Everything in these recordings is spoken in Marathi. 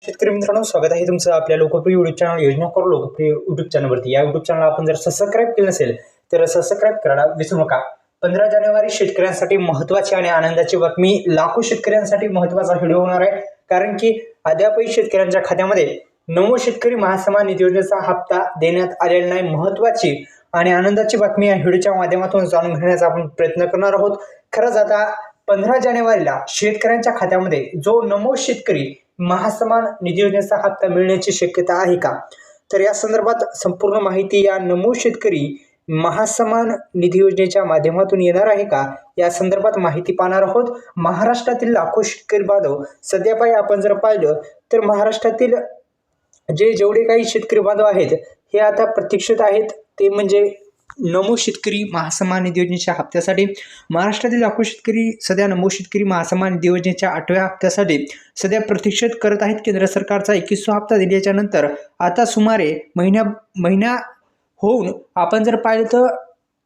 शेतकरी मित्रांनो, स्वागत आहे तुमचं आपल्या लोकप्रिय युट्यूब चॅनल योजना करो लोकप्रिय युट्यूब चॅनलवरती। या युट्यूब चॅनल आपण जर सबस्क्राईब केलं नसेल तर सबस्क्राईब करायला विसरू नका। 15 जानेवारी शेतकऱ्यांसाठी महत्त्वाची आणि आनंदाची बातमी। लाखो शेतकऱ्यांसाठी महत्त्वाचा व्हिडिओ होणार आहे, कारण की अद्यापही शेतकऱ्यांच्या खात्यामध्ये नमो शेतकरी महासन्मान निधी योजनेचा हप्ता देण्यात आलेला नाही। महत्त्वाची आणि आनंदाची बातमी या व्हिडिओच्या माध्यमातून जाणून घेण्याचा आपण प्रयत्न करणार आहोत। खरंच आता 15 जानेवारीला शेतकऱ्यांच्या खात्यामध्ये जो नमो शेतकरी महासन्मान निधी योजनेचा हप्ता मिळण्याची शक्यता आहे का, तर या संदर्भात संपूर्ण माहिती या नमो शेतकरी महासन्मान निधी योजनेच्या माध्यमातून येणार आहे का, या संदर्भात माहिती पाहणार आहोत। महाराष्ट्रातील लाखो शेतकरी बांधव सध्या पायी आपण जर पाहिलं तर महाराष्ट्रातील जेवढे काही शेतकरी बांधव आहेत हे आता प्रतीक्षित आहेत, ते म्हणजे नमो शेतकरी महासन्मान निधी योजनेच्या हप्त्यासाठी। महाराष्ट्रातील लाखो शेतकरी सध्या नमो शेतकरी महासन्मान निधी योजनेच्या 8व्या हप्त्यासाठी सध्या प्रतीक्षित करत आहेत। केंद्र सरकारचा 21वा हप्ता दिल्याच्या नंतर आता सुमारे महिना होऊन आपण जर पाहिलं तर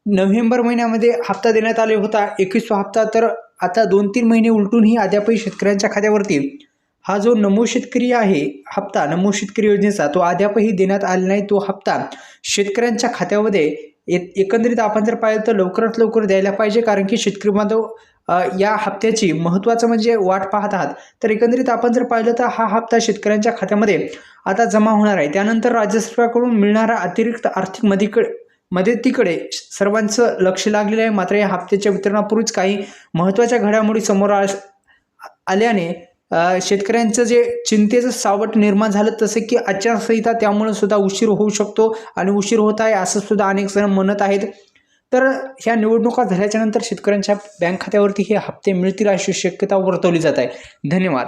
नोव्हेंबर महिन्यामध्ये हप्ता देण्यात आले होता 21वा हप्ता, तर आता 2-3 महिने उलटूनही अद्यापही शेतकऱ्यांच्या खात्यावरती हा जो नमो शेतकरी आहे हप्ता नमो शेतकरी योजनेचा तो अद्यापही देण्यात आला नाही। तो हप्ता शेतकऱ्यांच्या खात्यामध्ये एकंदरीत आपण जर पाहिलं तर लवकरात लवकर द्यायला पाहिजे, कारण की शेतकरी बांधव या हप्त्याची महत्त्वाचं म्हणजे वाट पाहत आहात। तर एकंदरीत आपण जर पाहिलं तर हा हप्ता शेतकऱ्यांच्या खात्यामध्ये आता जमा होणार आहे। त्यानंतर राज्य सरकारकडून मिळणारा अतिरिक्त आर्थिक मदतीकडे सर्वांचं लक्ष लागलेलं आहे। मात्र या हप्त्याच्या वितरणापूर्वीच काही महत्त्वाच्या घडामोडी समोर आल्याने शेतकऱ्यांचं जे चिंतेचं सावट निर्माण झालं, तसं की आचारसंहिता त्यामुळे सुद्धा उशीर होऊ शकतो आणि उशीर होत आहे असं सुद्धा अनेक जण म्हणत आहेत। तर ह्या निवडणुका झाल्याच्या नंतर शेतकऱ्यांच्या बँक खात्यावरती हे हप्ते मिळतील अशी शक्यता वर्तवली जात आहे। धन्यवाद।